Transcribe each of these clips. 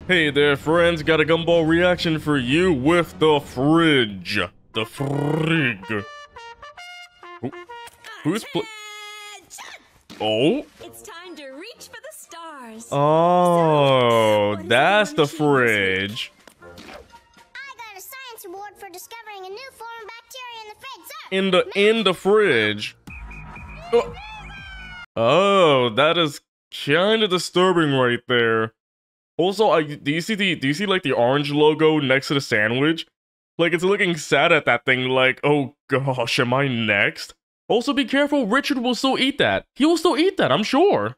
Hey there, friends. Got a Gumball reaction for you with the fridge. The frig. Who's Oh? It's time to reach for the stars. Oh, that's the fridge. I got a science award for discovering a new form of bacteria in the fridge, sir. In the fridge. Oh, that is kind of disturbing right there. Also, do you see like the orange logo next to the sandwich? Like it's looking sad at that thing like, oh gosh, am I next? Also be careful, Richard will still eat that. He will still eat that, I'm sure.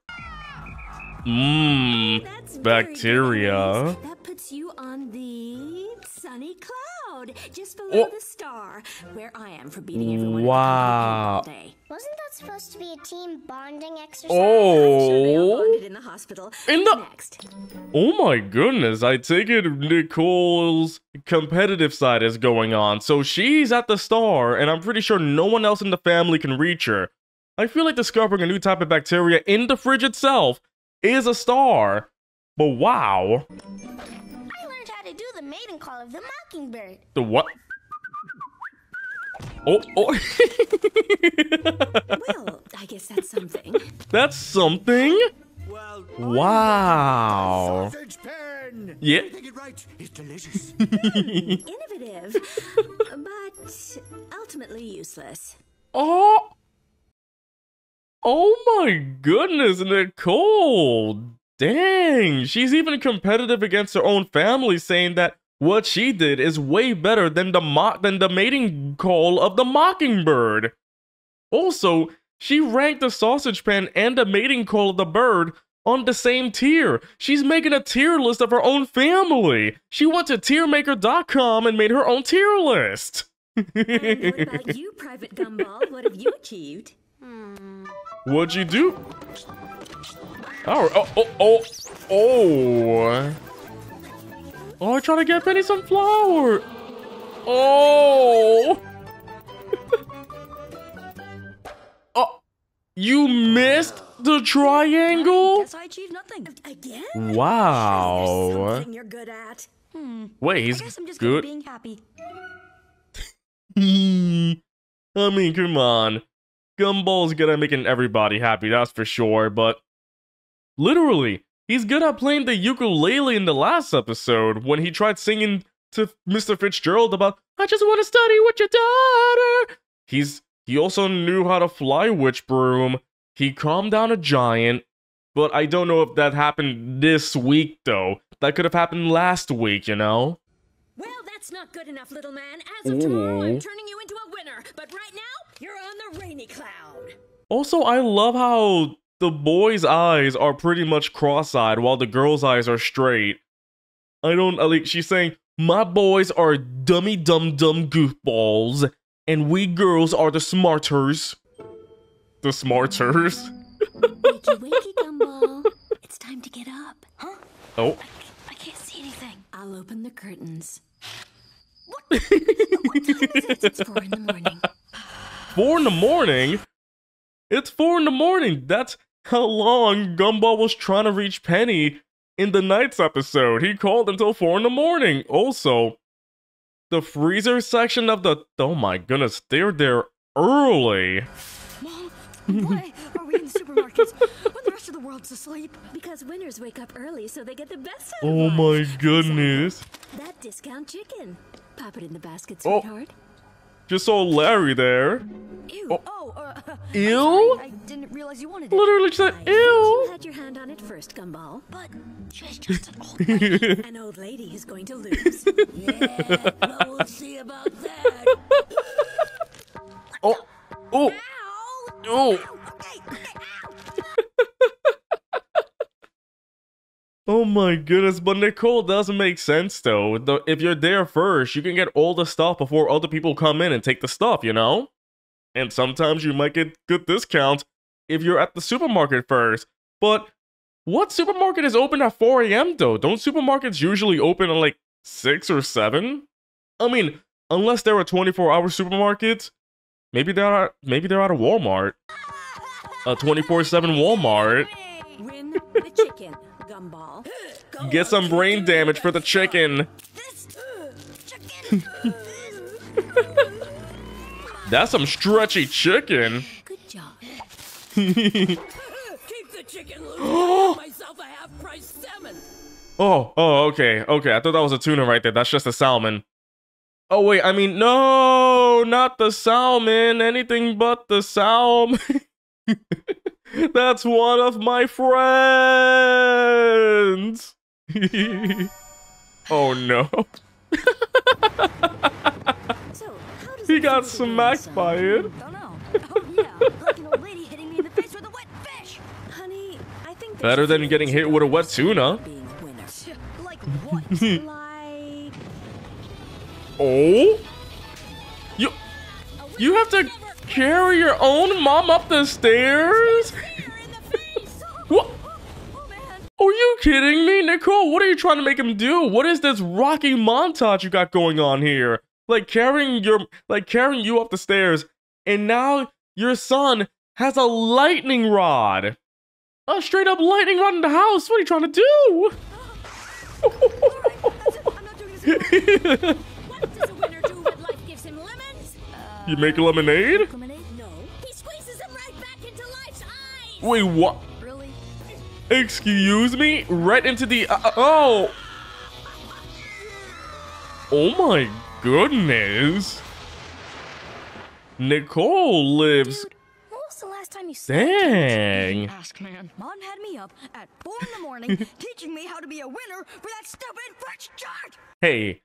Bacteria. That puts you on the sunny cloud, just below the star, where I am for beating everyone all day. Wasn't that supposed to be a team bonding exercise? Oh. So they all bonded in the hospital. Next. Oh my goodness, I take it Nicole's competitive side is going on. So she's at the star, and I'm pretty sure no one else in the family can reach her. I feel like discovering a new type of bacteria in the fridge itself is a star. But wow. I learned how to do the mating call of the mockingbird. The what? Oh. Well, I guess that's something. That's something? Well, wow. Sausage pen. Yeah. I think it right. It's delicious. Innovative, but ultimately useless. Oh my goodness, Nicole. Dang, she's even competitive against her own family, saying that what she did is way better than the mating call of the mockingbird. Also, she ranked the sausage pan and the mating call of the bird on the same tier. She's making a tier list of her own family. She went to tiermaker.com and made her own tier list. And what about you, Private Gumball? What have you achieved? What'd you do? Oh, I trying to get Penny some flour. Oh. Oh, you missed the triangle? Guess I achieved nothing. Again? Wow. There's something you're good at. Wait, he's I guess I'm just good. being happy. I mean, come on. Gumball's good at making everybody happy, that's for sure, but literally, he's good at playing the ukulele in the last episode when he tried singing to Mr. Fitzgerald about, I just want to study with your daughter. He also knew how to fly witch broom. He calmed down a giant, but I don't know if that happened this week though. That could have happened last week, you know? Well, that's not good enough, little man. As of tomorrow, I'm turning you into a winner. But right now, you're on the rainy cloud. Also, I love how the boy's eyes are pretty much cross-eyed while the girl's eyes are straight. Like, she's saying, my boys are dummy dumb goofballs, and we girls are the smarters. The smarters? Wakey, Gumball. It's time to get up. Huh? Oh. I can't see anything. I'll open the curtains. What? What time is it? It's 4 in the morning. 4 in the morning? It's 4 in the morning. That's how long Gumball was trying to reach Penny in the Nights episode. He called until 4 in the morning. Also, the freezer section of the... Oh my goodness, they're there early. Mom, why are we in the supermarkets when the rest of the world's asleep? Because winners wake up early so they get the best out of Oh my life. goodness. That discount chicken. Pop it in the basket, sweetheart. Just saw Larry there. Ew. Ew? I didn't realize you wanted it. Literally said, ew. You had your hand on it first, Gumball. But she's just an old lady. An old lady who's going to lose. Yeah, well, we'll see about that. Oh. Ow! Oh. Okay, ow! Oh my goodness, but Nicole doesn't make sense though. If you're there first, you can get all the stuff before other people come in and take the stuff, you know? And sometimes you might get good discounts if you're at the supermarket first. But what supermarket is open at 4 a.m. though? Don't supermarkets usually open at like 6 or 7? I mean, unless there are 24-hour supermarkets. Maybe they're out of Walmart. A 24/7 Walmart. Win the chicken, Gumball. Get some brain damage for the chicken. That's some stretchy chicken. Good job. Keep the chicken loose. I got myself a half-price salmon. Oh, okay. I thought that was a tuna right there. That's just a salmon. Oh, wait, I mean, no, not the salmon. Anything but the salmon. That's one of my friends. Oh, no. So, how does He it got feel to be smacked son? by it. Don't know. Oh yeah, like an old lady hitting me in the face with a wet fish. Honey, I think there's Better than something getting hit with a wet tuna. being a winner. Like what? Like Oh? You have to carry your own mom up the stairs? What? Are you kidding me, Nicole? What are you trying to make him do? What is this Rocky montage you got going on here? Like carrying you up the stairs, and now your son has a lightning rod. A straight up lightning rod in the house. What are you trying to do? what does a winner do when life gives him lemons? You make lemonade? Lemonade? No. He squeezes them right back into life's eyes. Wait, what? Really? Excuse me? Right into the oh. Oh my goodness. Nicole lives. Dude, when was the last time you saw Dang. Ask man. Mom had me up at 4 in the morning teaching me how to be a winner for that stupid fridge chart. Hey,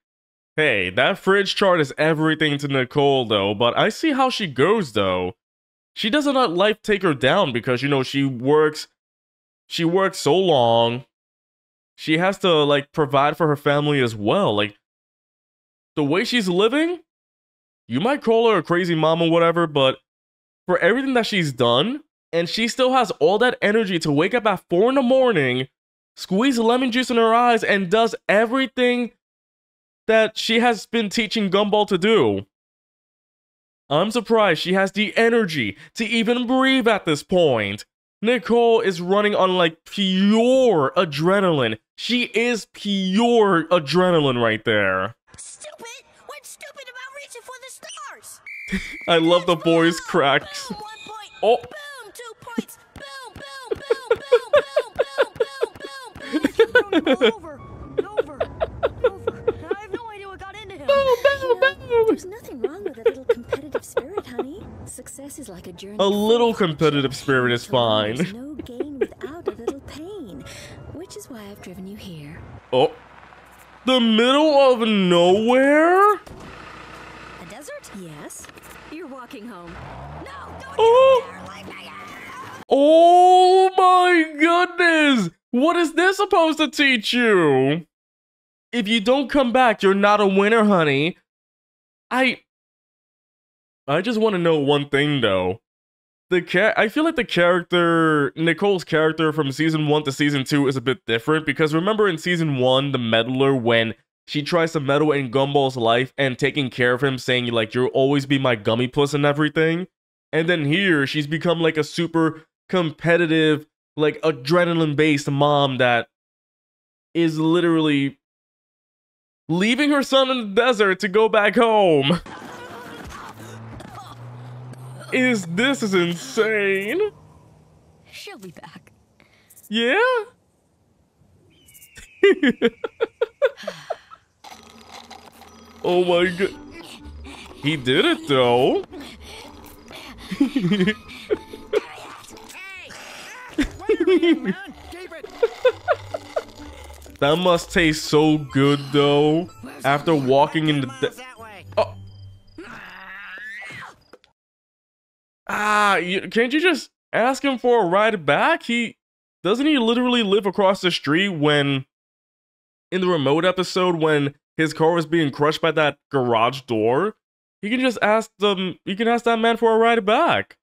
that fridge chart is everything to Nicole though, but I see how she goes though. She doesn't let life take her down because, you know, she works so long. She has to, like, provide for her family as well. Like, the way she's living, you might call her a crazy mom or whatever, but for everything that she's done, and she still has all that energy to wake up at 4 in the morning, squeeze lemon juice in her eyes, and does everything that she has been teaching Gumball to do. I'm surprised she has the energy to even breathe at this point. Nicole is running on, like, pure adrenaline. She is pure adrenaline right there. Stupid? What's stupid about reaching for the stars? I love the voice cracks. Boom, 1 point. Oh. Boom, 2 points. Boom, boom, boom, boom, boom, boom, boom, boom. Over. I have no idea what got into him. There's nothing wrong with a little competitive spirit, honey. Success is like a journey. A little competitive spirit is fine. There's no gain without a little pain, which is why I've driven you here. Oh. The middle of nowhere? A desert? Yes. You're walking home. No, don't Oh. you dare leave me out. Oh my goodness! What is this supposed to teach you? If you don't come back, you're not a winner, honey. I just want to know one thing though. I feel like the character, Nicole's character from season 1 to season 2 is a bit different because remember in season 1, the meddler, when she tries to meddle in Gumball's life and taking care of him, saying like, you'll always be my gummy puss and everything. And then here, she's become like a super competitive, like adrenaline-based mom that is literally leaving her son in the desert to go back home. This is insane. She'll be back. Yeah? Oh my god. He did it though. Hey! Whatever, young man. Keep it. That must taste so good though. After walking in the Miles that way. oh. Can't you just ask him for a ride back? Doesn't he literally live across the street when in the remote episode when his car was being crushed by that garage door? He can just ask that man for a ride back.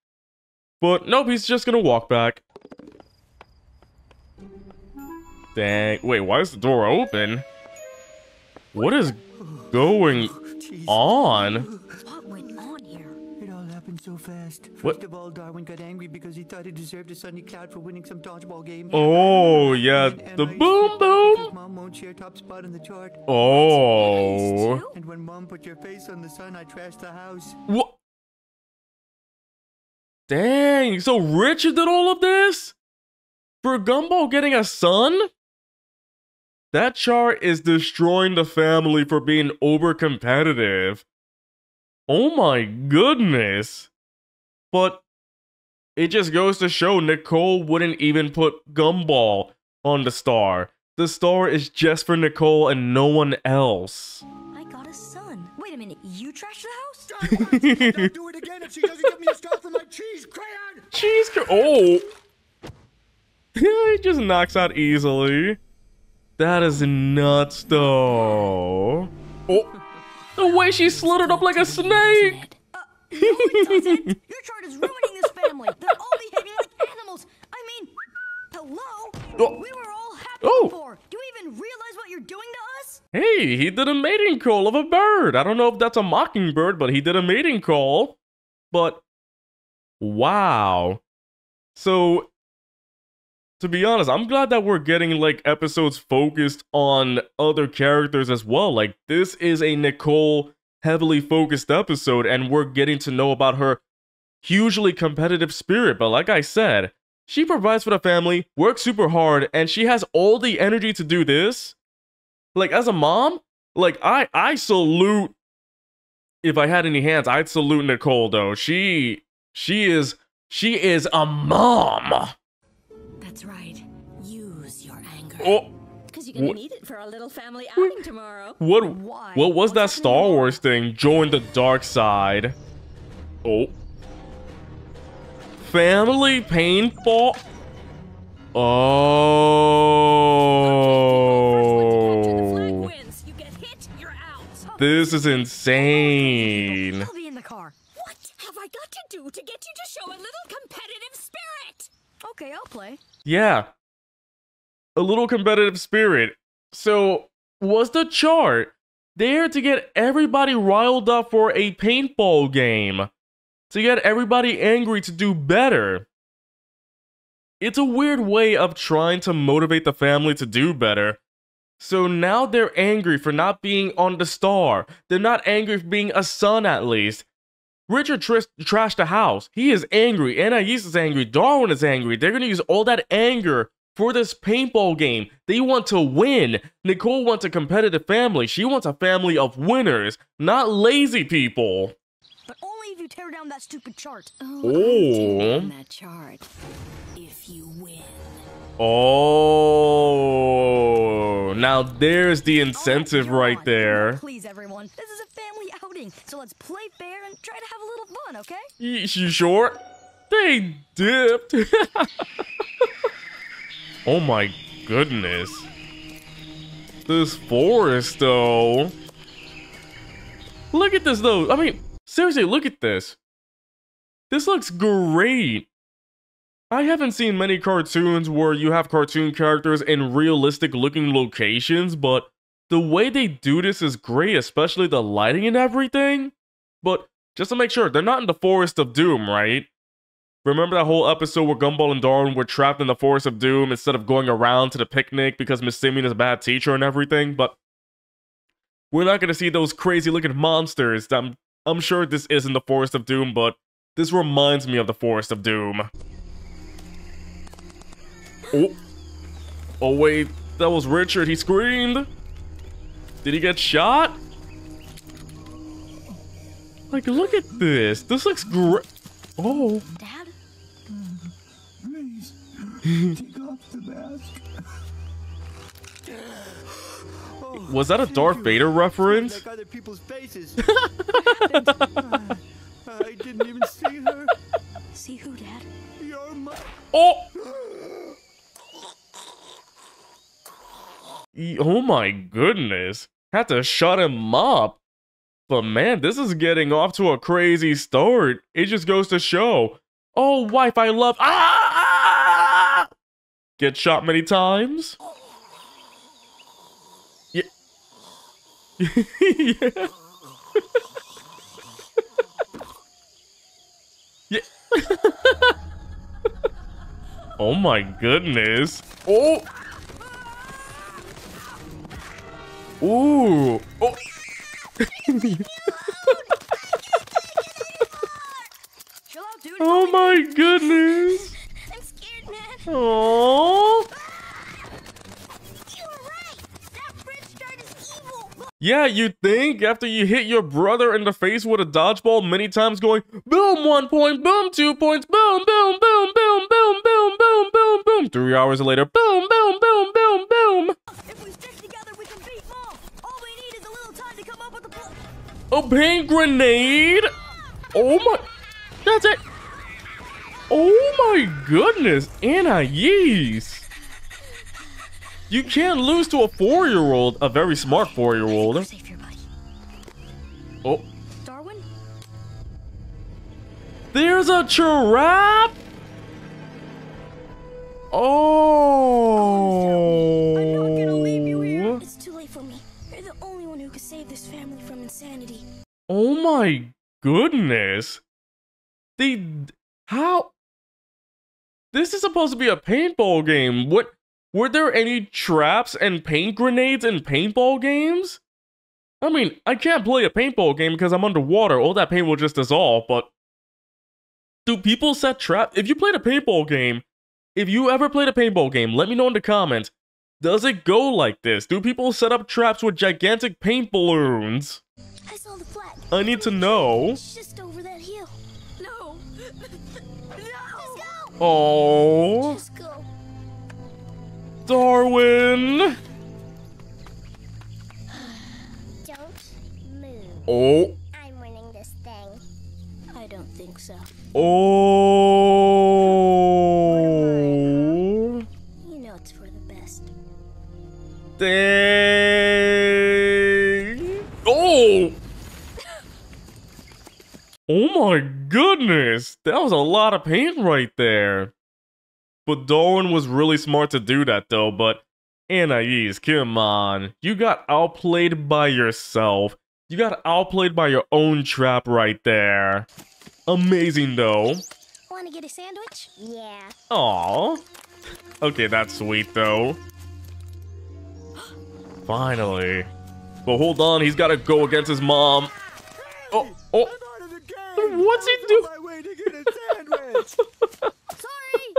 But nope, he's just gonna walk back. Dang. Wait, why is the door open? What is going on? What went on here? It all happened so fast. What? First of all, Darwin got angry because he thought he deserved a sunny cloud for winning some dodgeball game. Oh, yeah, And the I boom slipped out because boom. Mom won't share top spot in the chart. Oh. And when Mom put your face on the sun, I trashed the house. What? Dang, so Richard did all of this? For Gumball getting a son? That chart is destroying the family for being over competitive. Oh my goodness. But it just goes to show Nicole wouldn't even put Gumball on the star. The star is just for Nicole and no one else. I got a son. Wait a minute, you trashed the house? I'll do it again if she doesn't give me a star for my cheese crayon. Oh. He just knocks out easily. That is nuts, though. Oh, the way she slid it up like a snake. No, it doesn't. Your chart is ruining this family. They're all behaving like animals. I mean, hello? Oh. We were all happy Oh. before. Do you even realize what you're doing to us? Hey, he did a mating call of a bird. I don't know if that's a mockingbird, but he did a mating call. But, wow. So, to be honest, I'm glad that we're getting, like, episodes focused on other characters as well. Like, this is a Nicole heavily focused episode, and we're getting to know about her hugely competitive spirit. But like I said, she provides for the family, works super hard, and she has all the energy to do this. Like, as a mom, like, I salute, if I had any hands, I'd salute Nicole, though. She is a mom. That's right. Use your anger. Oh, Because you're gonna need it for our little family outing tomorrow. what Why? was What's that happening Star tomorrow? Wars thing? Join the dark side. Oh. Family paintball. Oh. Wins. You get hit, you're out. This is insane. I'll be in the car. What have I got to do to get you to show a little competitive spirit? Okay, I'll play. Yeah. A little competitive spirit. So, was the chart there to get everybody riled up for a paintball game? To get everybody angry to do better? It's a weird way of trying to motivate the family to do better. So now they're angry for not being on the star. They're not angry for being a son, at least. Richard trashed the house. He is angry. Anais is angry. Darwin is angry. They're going to use all that anger for this paintball game. They want to win. Nicole wants a competitive family. She wants a family of winners, not lazy people. But only if you tear down that stupid chart. Oh. That chart. If you win. Oh. Now there's the incentive All right you're on. there. Please, everyone. This is a family outing, so let's play fair and try to have a little fun, okay? You sure? They dipped. Oh my goodness. This forest, though. Look at this, though. I mean, seriously, look at this. This looks great. I haven't seen many cartoons where you have cartoon characters in realistic looking locations, but the way they do this is great, especially the lighting and everything. But just to make sure, they're not in the Forest of Doom, right? Remember that whole episode where Gumball and Darwin were trapped in the Forest of Doom instead of going around to the picnic because Miss Simeon is a bad teacher and everything? But we're not going to see those crazy looking monsters. I'm sure this isn't the Forest of Doom, but this reminds me of the Forest of Doom. Oh. Oh wait, that was Richard. He screamed. Did he get shot? Like, look at this. This looks great. Oh. Dad? Please, take off the mask. Was that a Darth Vader reference? Like other people's faces. I didn't even see her. See who, Dad? You're my... Oh! Oh my goodness. Had to shut him up. But man, this is getting off to a crazy start. It just goes to show. Oh, wife, I love... Ah! Get shot many times? Yeah. Yeah. Oh my goodness. Oh. Ooh. Oh. Chill out, dude. Oh my goodness. I'm scared, man. Oh. You were right. That fridge start is evil. Yeah, you think after you hit your brother in the face with a dodgeball many times going boom 1 point, boom 2 points, boom, boom, boom, boom, boom, boom, boom, boom, boom. 3 hours later, boom, boom, boom, boom, boom. If we stick together, we can beat Mom. All we need is a little time to come up with a plan. A paint grenade? Oh my, that's it. Oh my goodness, Anais. You can't lose to a 4-year-old, a very smart 4-year-old. Safe here, buddy. Oh, Darwin? there's a trap. Oh. I'm not gonna leave you here. It's too late for me. You're the only one who can save this family from insanity. Oh my goodness. How? This is supposed to be a paintball game. What? Were there any traps and paint grenades in paintball games? I mean, I can't play a paintball game because I'm underwater. All that paint will just dissolve, but do people set traps? If you played a paintball game, if you ever played a paintball game, let me know in the comments. Does it go like this? Do people set up traps with gigantic paint balloons? I saw the flag. I need to know. It's just over that hill. No. Let's go. Oh, Just go. Darwin. Don't move. Oh. I'm winning this thing. I don't think so. Oh. You know it's for the best. Dang. Oh. Oh my goodness. That was a lot of paint right there. But Darwin was really smart to do that though, but Anais, come on. You got outplayed by yourself. You got outplayed by your own trap right there. Amazing though. Want to get a sandwich? Yeah. Aww. Okay, that's sweet though. Finally. But hold on, he's gotta go against his mom. Oh, oh. I'm out of the game. What's he I was do- on my way to get a sandwich. Sorry.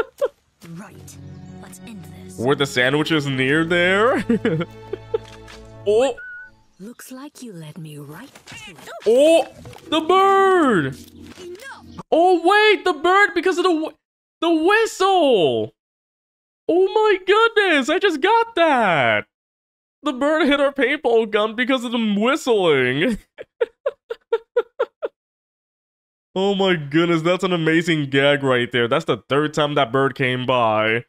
Right. Let's end this. Were the sandwiches near there? Oh, Looks like you led me right to it. oh, the bird. Oh wait, the bird because of the whistle. Oh my goodness, I just got that. The bird hit our paintball gun because of the whistling. Oh my goodness, that's an amazing gag right there. That's the 3rd time that bird came by.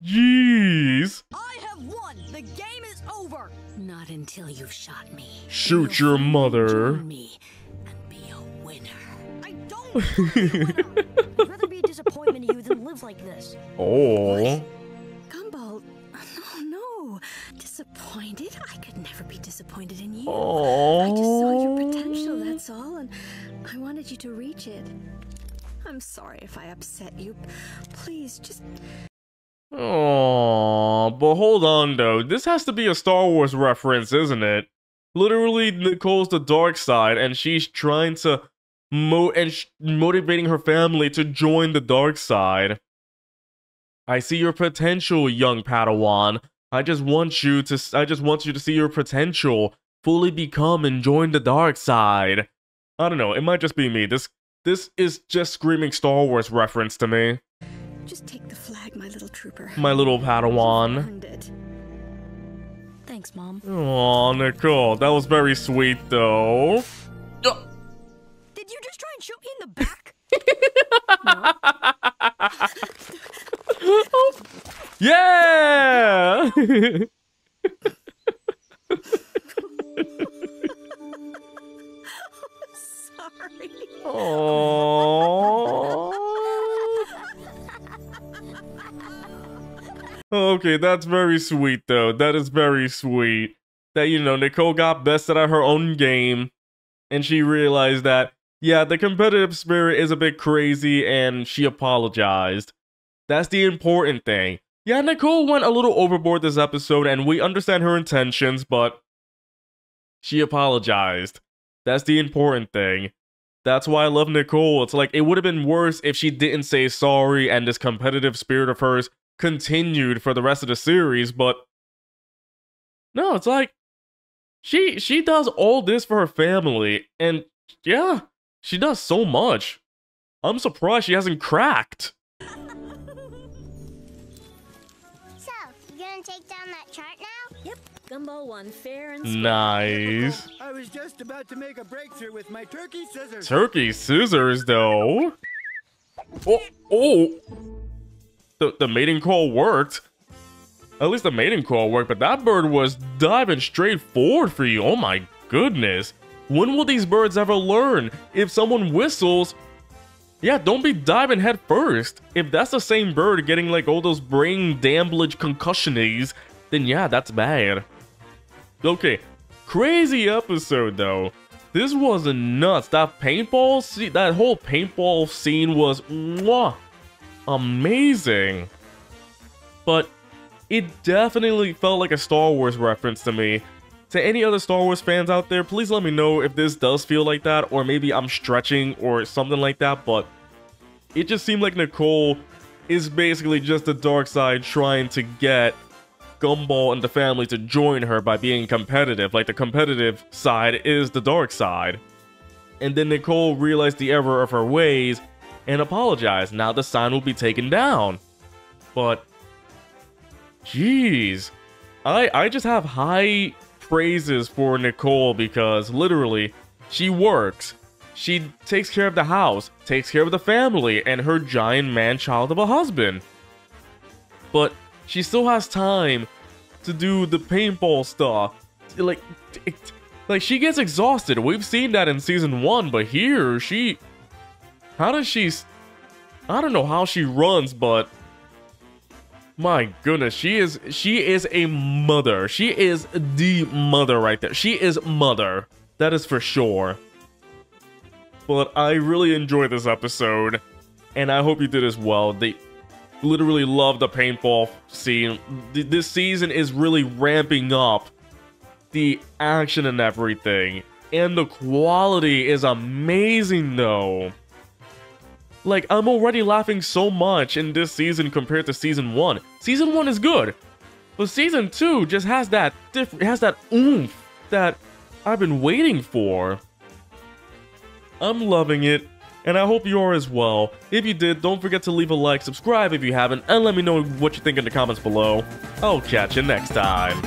Jeez. I have won. The game is over. Not until you've shot me. Shoot your mother. Join me and be a winner. I don't want to be a winner. I'd rather be a disappointment to you than live like this. Oh. Gumball, no. Disappointed? I could never be disappointed in you. Oh. I just saw your potential, that's all, and I wanted you to reach it. I'm sorry if I upset you. Please, just... Oh, but hold on though. This has to be a Star Wars reference, isn't it? Literally, Nicole's the dark side, and she's trying to motivating her family to join the dark side. I see your potential, young Padawan. I just want you to see your potential fully become and join the dark side. I don't know. It might just be me. This is just screaming Star Wars reference to me. Just take the flag, my little trooper. My little Padawan. Earned it. Thanks, Mom. Aw, Nicole, that was very sweet, though. Did you just try and shoot me in the back? Yeah! Sorry. Aww. Okay, that's very sweet, though. That is very sweet. That, you know, Nicole got bested at her own game, and she realized that, yeah, the competitive spirit is a bit crazy, and she apologized. That's the important thing. Yeah, Nicole went a little overboard this episode, and we understand her intentions, but she apologized. That's the important thing. That's why I love Nicole. It's like, it would have been worse if she didn't say sorry and this competitive spirit of hers continued for the rest of the series, but no, it's like, she does all this for her family, and yeah, she does so much. I'm surprised she hasn't cracked. So, you gonna take down that chart now? Yep, Gumball won fair and square. Nice. I was just about to make a breakthrough with my turkey scissors. Turkey scissors, though. Oh. The mating call worked. At least the mating call worked, but that bird was diving straight forward for you. Oh my goodness. When will these birds ever learn? If someone whistles, yeah, don't be diving head first. If that's the same bird getting like all those brain damage concussions, then yeah, that's bad. Okay, crazy episode though. This was nuts. That paintball that whole paintball scene was mwah, amazing. But it definitely felt like a Star Wars reference to me. To any other Star Wars fans out there, please let me know if this does feel like that, or maybe I'm stretching or something like that, but it just seemed like Nicole is basically just the dark side trying to get Gumball and the family to join her by being competitive. Like, the competitive side is the dark side. And then Nicole realized the error of her ways and apologized. Now the sign will be taken down. But jeez, I just have high praises for Nicole because literally, she works. She takes care of the house, takes care of the family, and her giant man-child of a husband. But she still has time to do the paintball stuff. Like she gets exhausted. We've seen that in season 1, but here, I don't know how she runs, but my goodness, she is a mother. She is the mother right there. She is mother. That is for sure. But I really enjoyed this episode, and I hope you did as well. They literally love the paintball scene. This season is really ramping up the action and everything, and the quality is amazing though. Like, I'm already laughing so much in this season compared to season 1. Season 1 is good, but season 2 just has that oomph that I've been waiting for. I'm loving it, and I hope you are as well. If you did, don't forget to leave a like, subscribe if you haven't, and let me know what you think in the comments below. I'll catch you next time.